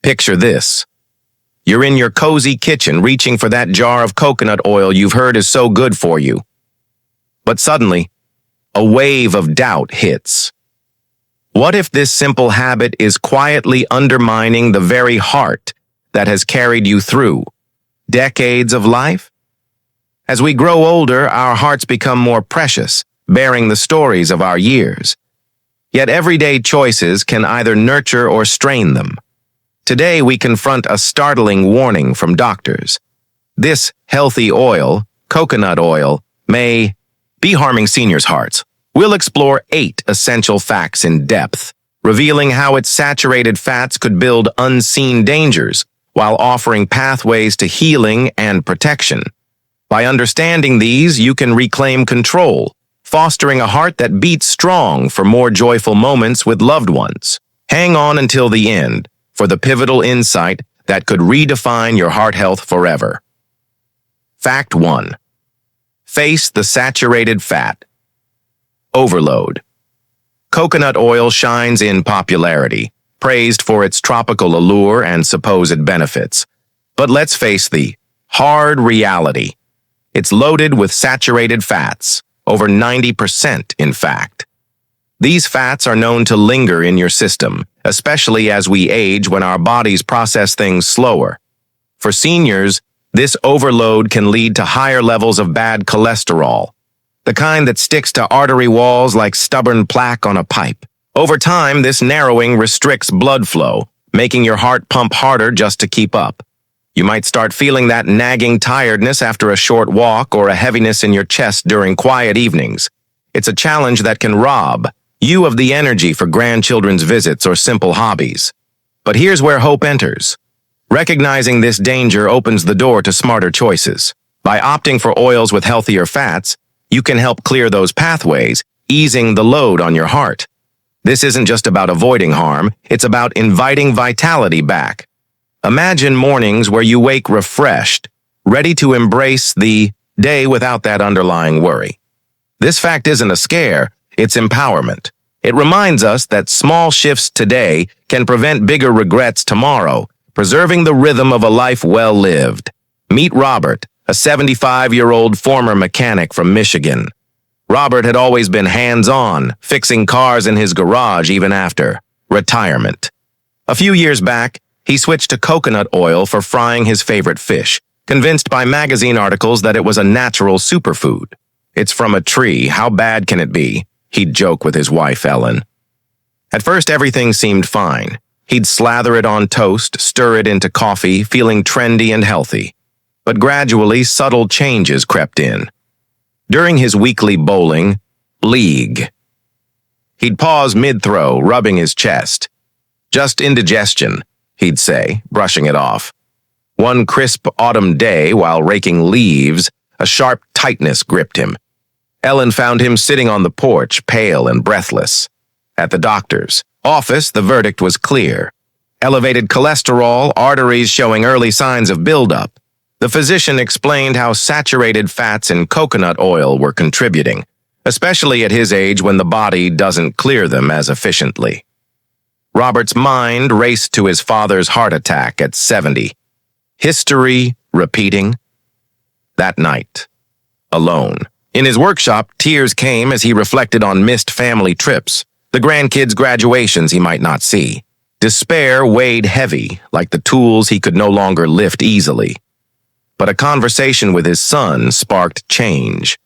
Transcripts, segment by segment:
Picture this. You're in your cozy kitchen reaching for that jar of coconut oil you've heard is so good for you. But suddenly, a wave of doubt hits. What if this simple habit is quietly undermining the very heart that has carried you through decades of life? As we grow older, our hearts become more precious, bearing the stories of our years. Yet everyday choices can either nurture or strain them. Today, we confront a startling warning from doctors. This healthy oil, coconut oil, may be harming seniors' hearts. We'll explore 8 essential facts in depth, revealing how its saturated fats could build unseen dangers while offering pathways to healing and protection. By understanding these, you can reclaim control, fostering a heart that beats strong for more joyful moments with loved ones. Hang on until the end for the pivotal insight that could redefine your heart health forever. Fact 1. Face the saturated fat. Overload. Coconut oil shines in popularity, praised for its tropical allure and supposed benefits. But let's face the hard reality. It's loaded with saturated fats, over 90% in fact. These fats are known to linger in your system, especially as we age when our bodies process things slower. For seniors, this overload can lead to higher levels of bad cholesterol, the kind that sticks to artery walls like stubborn plaque on a pipe. Over time, this narrowing restricts blood flow, making your heart pump harder just to keep up. You might start feeling that nagging tiredness after a short walk or a heaviness in your chest during quiet evenings. It's a challenge that can rob you of the energy for grandchildren's visits or simple hobbies. But here's where hope enters. Recognizing this danger opens the door to smarter choices. By opting for oils with healthier fats, you can help clear those pathways, easing the load on your heart. This isn't just about avoiding harm, it's about inviting vitality back. Imagine mornings where you wake refreshed, ready to embrace the day without that underlying worry. This fact isn't a scare, it's empowerment. It reminds us that small shifts today can prevent bigger regrets tomorrow, preserving the rhythm of a life well lived. Meet Robert, a 75-year-old former mechanic from Michigan. Robert had always been hands-on, fixing cars in his garage even after retirement. A few years back, he switched to coconut oil for frying his favorite fish, convinced by magazine articles that it was a natural superfood. "It's from a tree, how bad can it be?" he'd joke with his wife, Ellen. At first, everything seemed fine. He'd slather it on toast, stir it into coffee, feeling trendy and healthy. But gradually, subtle changes crept in. During his weekly bowling league, he'd pause mid-throw, rubbing his chest. "Just indigestion," he'd say, brushing it off. One crisp autumn day, while raking leaves, a sharp tightness gripped him. Ellen found him sitting on the porch, pale and breathless. At the doctor's office, the verdict was clear. Elevated cholesterol, arteries showing early signs of buildup. The physician explained how saturated fats in coconut oil were contributing, especially at his age when the body doesn't clear them as efficiently. Robert's mind raced to his father's heart attack at 70. History repeating. That night, alone. In his workshop, tears came as he reflected on missed family trips, the grandkids' graduations he might not see. Despair weighed heavy, like the tools he could no longer lift easily. But a conversation with his son sparked change.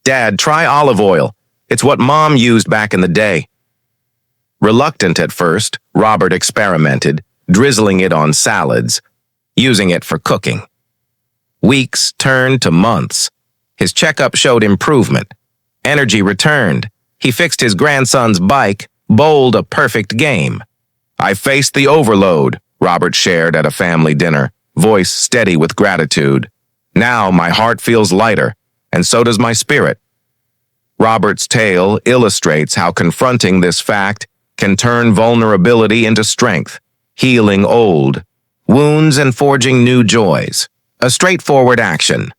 "Dad, try olive oil. It's what Mom used back in the day." Reluctant at first, Robert experimented, drizzling it on salads, using it for cooking. Weeks turned to months. His checkup showed improvement. Energy returned. He fixed his grandson's bike, bowled a perfect game. "I faced the overload," Robert shared at a family dinner, voice steady with gratitude. "Now my heart feels lighter, and so does my spirit." Robert's tale illustrates how confronting this fact can turn vulnerability into strength, healing old wounds and forging new joys. A straightforward action.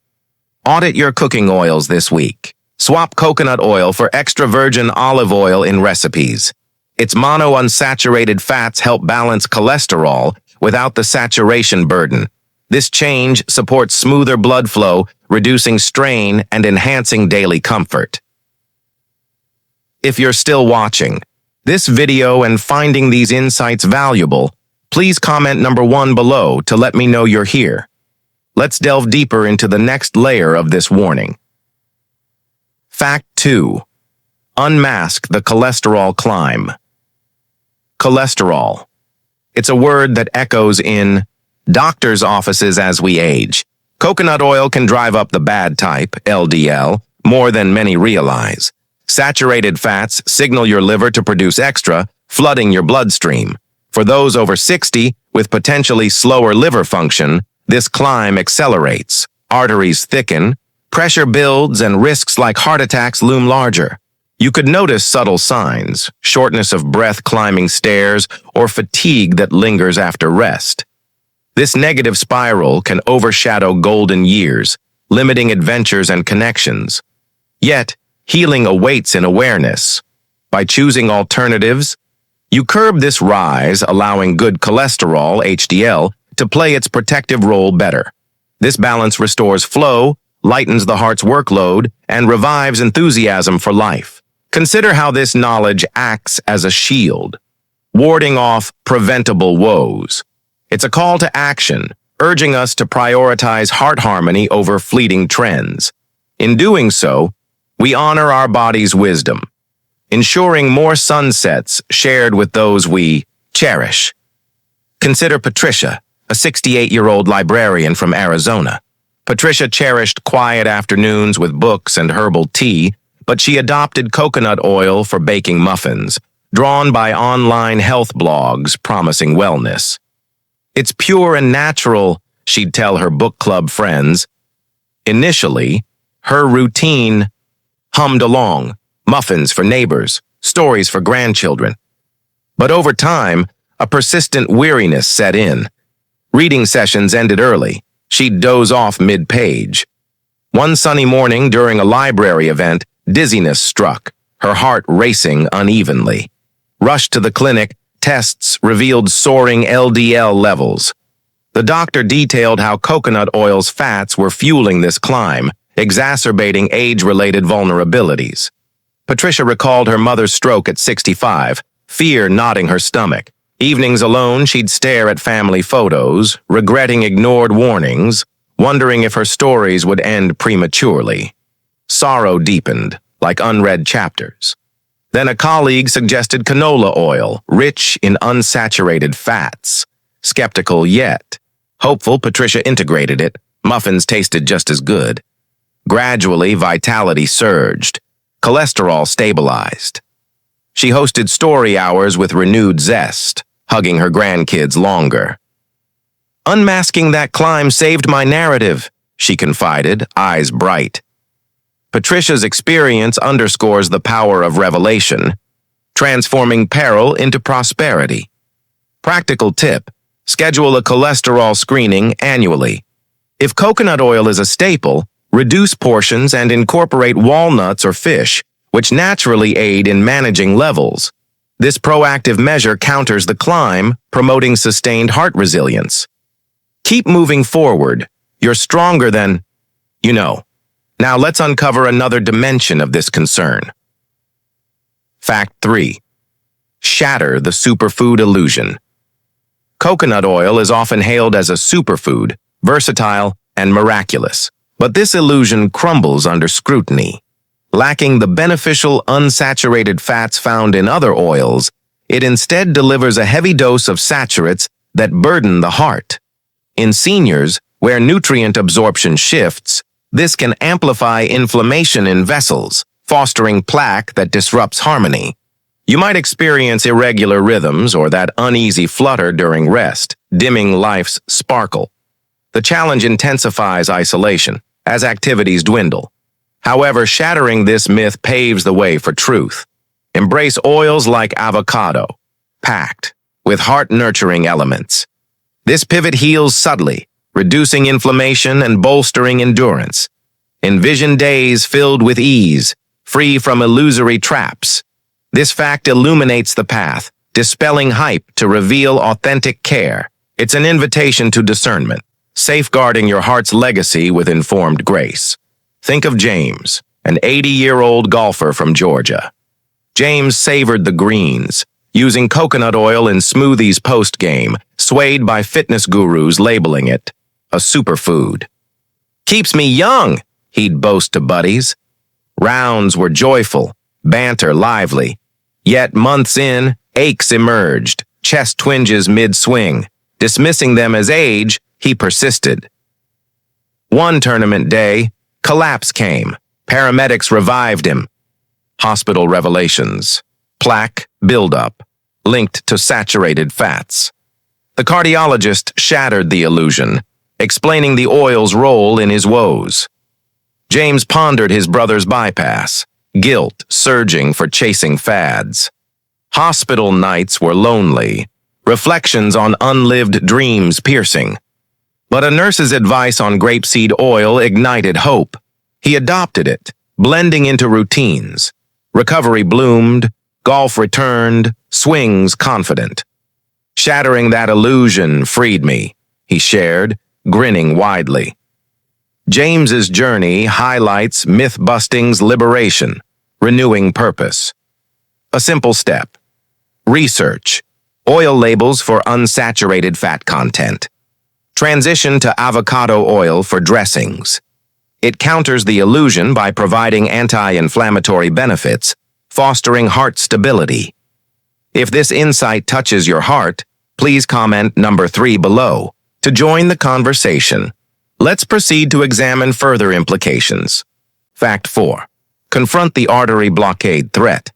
Audit your cooking oils this week. Swap coconut oil for extra virgin olive oil in recipes. Its monounsaturated fats help balance cholesterol without the saturation burden. This change supports smoother blood flow, reducing strain and enhancing daily comfort. If you're still watching this video and finding these insights valuable, please comment number 1 below to let me know you're here. Let's delve deeper into the next layer of this warning. Fact 2. Unmask the cholesterol climb. Cholesterol. It's a word that echoes in doctors' offices as we age. Coconut oil can drive up the bad type, LDL, more than many realize. Saturated fats signal your liver to produce extra, flooding your bloodstream. For those over 60 with potentially slower liver function, this climb accelerates. Arteries thicken, pressure builds, and risks like heart attacks loom larger. You could notice subtle signs, shortness of breath climbing stairs, or fatigue that lingers after rest. This negative spiral can overshadow golden years, limiting adventures and connections. Yet, healing awaits in awareness. By choosing alternatives, you curb this rise, allowing good cholesterol, HDL, to play its protective role better. This balance restores flow, lightens the heart's workload, and revives enthusiasm for life. Consider how this knowledge acts as a shield, warding off preventable woes. It's a call to action, urging us to prioritize heart harmony over fleeting trends. In doing so, we honor our body's wisdom, ensuring more sunsets shared with those we cherish. Consider Patricia, a 68-year-old librarian from Arizona. Patricia cherished quiet afternoons with books and herbal tea, but she adopted coconut oil for baking muffins, drawn by online health blogs promising wellness. It's pure and natural, she'd tell her book club friends. Initially, her routine hummed along, muffins for neighbors, stories for grandchildren. But over time, a persistent weariness set in. Reading sessions ended early. She'd doze off mid-page. One sunny morning during a library event, dizziness struck, her heart racing unevenly. Rushed to the clinic, tests revealed soaring LDL levels. The doctor detailed how coconut oil's fats were fueling this climb, exacerbating age-related vulnerabilities. Patricia recalled her mother's stroke at 65, fear knotting her stomach. Evenings alone, she'd stare at family photos, regretting ignored warnings, wondering if her stories would end prematurely. Sorrow deepened, like unread chapters. Then a colleague suggested canola oil, rich in unsaturated fats. Skeptical yet hopeful, Patricia integrated it. Muffins tasted just as good. Gradually, vitality surged. Cholesterol stabilized. She hosted story hours with renewed zest, hugging her grandkids longer. "Unmasking that climb saved my narrative," she confided, eyes bright. Patricia's experience underscores the power of revelation, transforming peril into prosperity. Practical tip: schedule a cholesterol screening annually. If coconut oil is a staple, reduce portions and incorporate walnuts or fish, which naturally aid in managing levels. This proactive measure counters the climb, promoting sustained heart resilience. Keep moving forward. You're stronger than you know. Now let's uncover another dimension of this concern. Fact 3. Shatter the superfood illusion. Coconut oil is often hailed as a superfood, versatile, and miraculous. But this illusion crumbles under scrutiny. Lacking the beneficial unsaturated fats found in other oils, it instead delivers a heavy dose of saturates that burden the heart. In seniors, where nutrient absorption shifts, this can amplify inflammation in vessels, fostering plaque that disrupts harmony. You might experience irregular rhythms or that uneasy flutter during rest, dimming life's sparkle. The challenge intensifies isolation as activities dwindle. However, shattering this myth paves the way for truth. Embrace oils like avocado, packed with heart-nurturing elements. This pivot heals subtly, reducing inflammation and bolstering endurance. Envision days filled with ease, free from illusory traps. This fact illuminates the path, dispelling hype to reveal authentic care. It's an invitation to discernment, safeguarding your heart's legacy with informed grace. Think of James, an 80-year-old golfer from Georgia. James savored the greens, using coconut oil in smoothies post-game, swayed by fitness gurus labeling it a superfood. "Keeps me young," he'd boast to buddies. Rounds were joyful, banter lively. Yet months in, aches emerged, chest twinges mid-swing. Dismissing them as age, he persisted. One tournament day, collapse came. Paramedics revived him. Hospital revelations. Plaque buildup, linked to saturated fats. The cardiologist shattered the illusion, explaining the oil's role in his woes. James pondered his brother's bypass, guilt surging for chasing fads. Hospital nights were lonely, reflections on unlived dreams piercing. But a nurse's advice on grapeseed oil ignited hope. He adopted it, blending into routines. Recovery bloomed, golf returned, swings confident. "Shattering that illusion freed me," he shared, grinning widely. James's journey highlights myth-busting's liberation, renewing purpose. A simple step. Research. Oil labels for unsaturated fat content. Transition to avocado oil for dressings. It counters the illusion by providing anti-inflammatory benefits, fostering heart stability. If this insight touches your heart, please comment number 3 below to join the conversation. Let's proceed to examine further implications. Fact 4. Confront the artery blockade threat.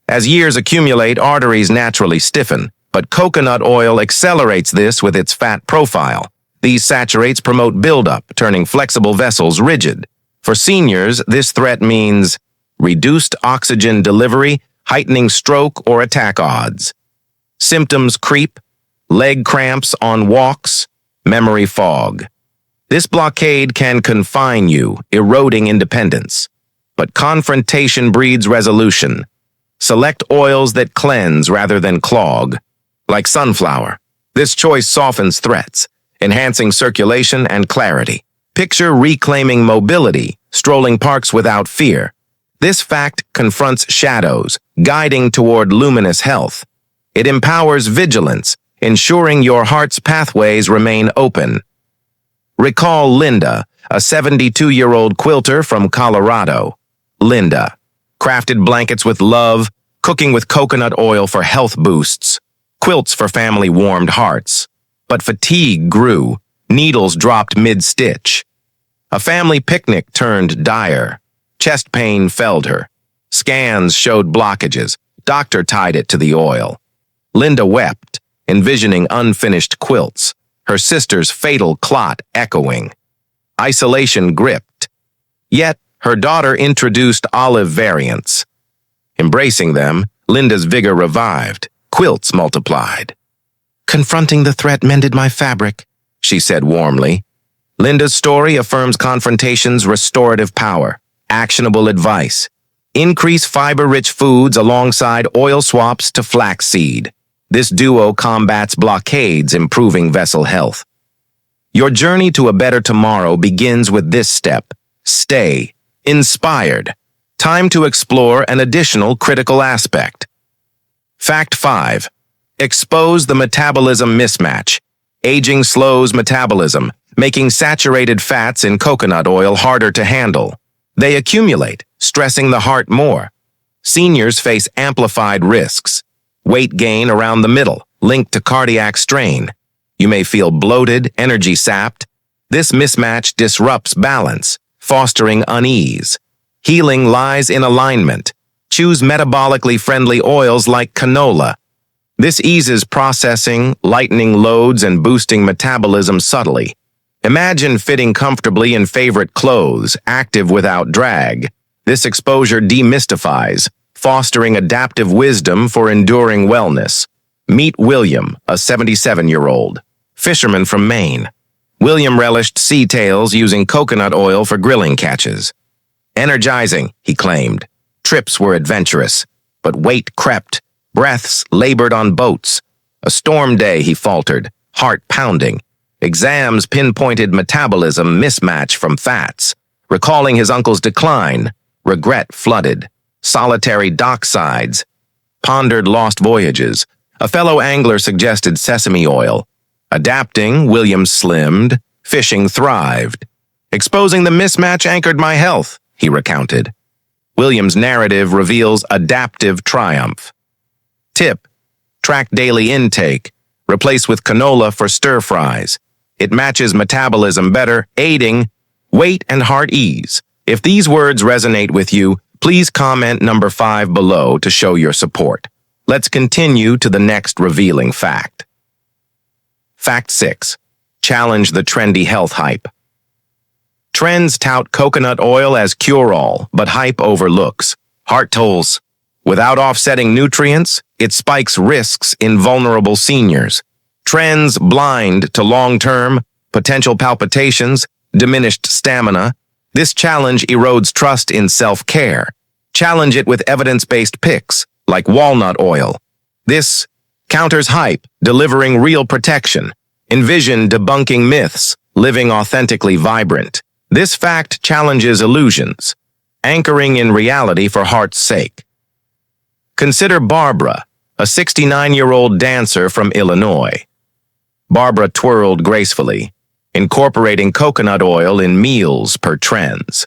As years accumulate, arteries naturally stiffen, but coconut oil accelerates this with its fat profile. These saturates promote buildup, turning flexible vessels rigid. For seniors, this threat means reduced oxygen delivery, heightening stroke or attack odds. Symptoms creep, leg cramps on walks, memory fog. This blockade can confine you, eroding independence. But confrontation breeds resolution. Select oils that cleanse rather than clog. Like sunflower, this choice softens threats, enhancing circulation and clarity. Picture reclaiming mobility, strolling parks without fear. This fact confronts shadows, guiding toward luminous health. It empowers vigilance, ensuring your heart's pathways remain open. Recall Linda, a 72-year-old quilter from Colorado. Linda crafted blankets with love, cooking with coconut oil for health boosts, quilts for family-warmed hearts. But fatigue grew, needles dropped mid-stitch. A family picnic turned dire. Chest pain felled her. Scans showed blockages. Doctor tied it to the oil. Linda wept, envisioning unfinished quilts, her sister's fatal clot echoing. Isolation gripped. Yet, her daughter introduced olive variants. Embracing them, Linda's vigor revived. Quilts multiplied. "Confronting the threat mended my fabric," she said warmly. Linda's story affirms confrontation's restorative power. Actionable advice. Increase fiber-rich foods alongside oil swaps to flaxseed. This duo combats blockades, improving vessel health. Your journey to a better tomorrow begins with this step. Stay inspired. Time to explore an additional critical aspect. Fact 5. Expose the metabolism mismatch. Aging slows metabolism, making saturated fats in coconut oil harder to handle. They accumulate, stressing the heart more. Seniors face amplified risks. Weight gain around the middle, linked to cardiac strain. You may feel bloated, energy sapped. This mismatch disrupts balance, fostering unease. Healing lies in alignment. Choose metabolically friendly oils like canola. This eases processing, lightening loads, and boosting metabolism subtly. Imagine fitting comfortably in favorite clothes, active without drag. This exposure demystifies, fostering adaptive wisdom for enduring wellness. Meet William, a 77-year-old fisherman from Maine. William relished sea tails using coconut oil for grilling catches. Energizing, he claimed. Trips were adventurous, but weight crept. Breaths labored on boats. A storm day, he faltered, heart pounding. Exams pinpointed metabolism mismatch from fats. Recalling his uncle's decline, regret flooded. Solitary docksides. Pondered lost voyages. A fellow angler suggested sesame oil. Adapting, William slimmed. Fishing thrived. Exposing the mismatch anchored my health, he recounted. William's narrative reveals adaptive triumph. Tip: track daily intake. Replace with canola for stir fries. It matches metabolism better, aiding weight and heart ease. If these words resonate with you, please comment number 5 below to show your support. Let's continue to the next revealing fact. Fact 6. Challenge the trendy health hype. Trends tout coconut oil as cure-all, but hype overlooks heart tolls. Without offsetting nutrients, it spikes risks in vulnerable seniors. Trends blind to long-term, potential palpitations, diminished stamina. This challenge erodes trust in self-care. Challenge it with evidence-based picks, like walnut oil. This counters hype, delivering real protection. Envision debunking myths, living authentically vibrant. This fact challenges illusions, anchoring in reality for heart's sake. Consider Barbara, a 69-year-old dancer from Illinois. Barbara twirled gracefully, incorporating coconut oil in meals per trends.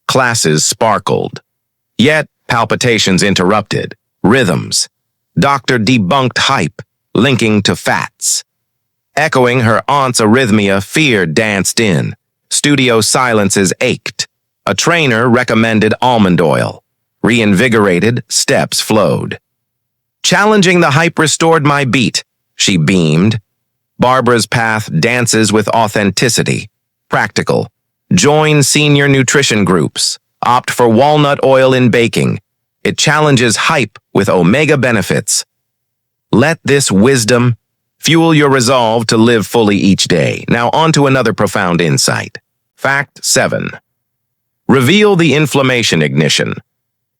Classes sparkled. Yet, palpitations interrupted. Rhythms. Doctor debunked hype, linking to fats. Echoing her aunt's arrhythmia, fear danced in. Studio silences ached. A trainer recommended almond oil. Reinvigorated, steps flowed. Challenging the hype restored my beat, she beamed. Barbara's path dances with authenticity. Practical. Join senior nutrition groups. Opt for walnut oil in baking. It challenges hype with omega benefits. Let this wisdom fuel your resolve to live fully each day. Now on to another profound insight. Fact 7. Reveal the inflammation ignition.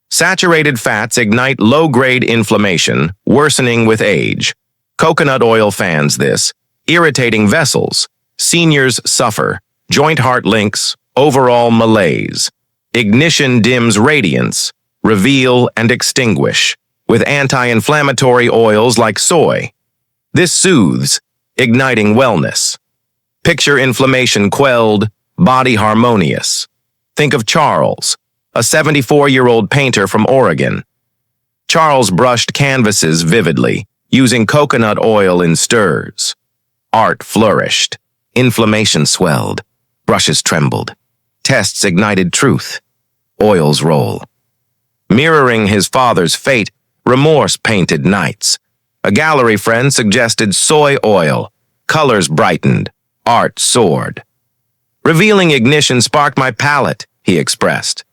Saturated fats ignite low-grade inflammation, worsening with age. Coconut oil fans this, irritating vessels. Seniors suffer, joint heart links, overall malaise. Ignition dims radiance, reveal and extinguish, with anti-inflammatory oils like soy. This soothes, igniting wellness. Picture inflammation quelled, body harmonious. Think of Charles, a 74-year-old painter from Oregon. Charles brushed canvases vividly, using coconut oil in stirs. Art flourished. Inflammation swelled. Brushes trembled. Tests ignited truth. Oils roll. Mirroring his father's fate, remorse painted nights. A gallery friend suggested soy oil. Colors brightened. Art soared. Revealing ignition sparked my palate, he expressed.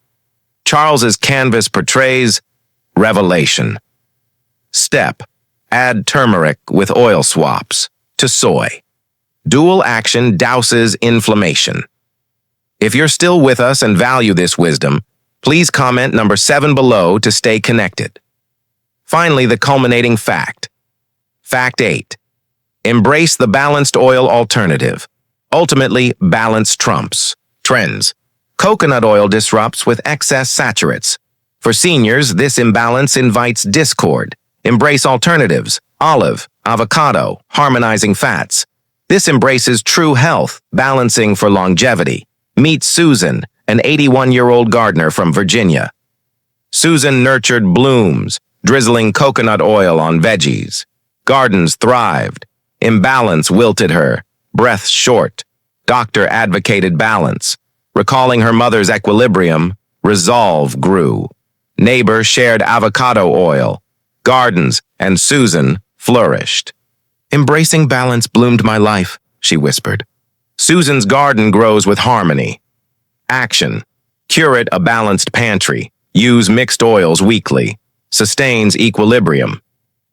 Charles's canvas portrays revelation. Step. Add turmeric with oil swaps to soy. Dual action douses inflammation. If you're still with us and value this wisdom, please comment number 7 below to stay connected. Finally, the culminating fact. Fact 8. Embrace the balanced oil alternative. Ultimately, balance trumps. Trends. Coconut oil disrupts with excess saturates. For seniors, this imbalance invites discord. Embrace alternatives. Olive, avocado, harmonizing fats. This embraces true health, balancing for longevity. Meet Susan, an 81-year-old gardener from Virginia. Susan nurtured blooms, drizzling coconut oil on veggies. Gardens thrived. Imbalance wilted her. Breath short. Doctor advocated balance. Recalling her mother's equilibrium, resolve grew. Neighbor shared avocado oil. Gardens and Susan flourished. Embracing balance bloomed my life, she whispered. Susan's garden grows with harmony. Action. Curate a balanced pantry. Use mixed oils weekly. Sustains equilibrium.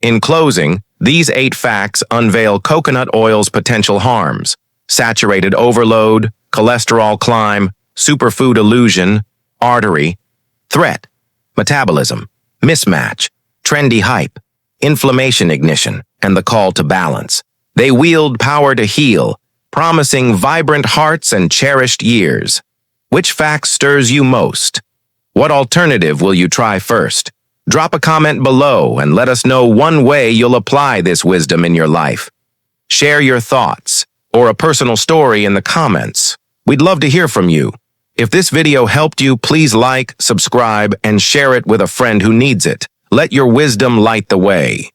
In closing, these 8 facts unveil coconut oil's potential harms. Saturated overload, cholesterol climb, superfood illusion, artery, threat, metabolism, mismatch, trendy hype, inflammation ignition, and the call to balance. They wield power to heal, promising vibrant hearts and cherished years. Which fact stirs you most? What alternative will you try first? Drop a comment below and let us know one way you'll apply this wisdom in your life. Share your thoughts or a personal story in the comments. We'd love to hear from you. If this video helped you, please like, subscribe, and share it with a friend who needs it. Let your wisdom light the way.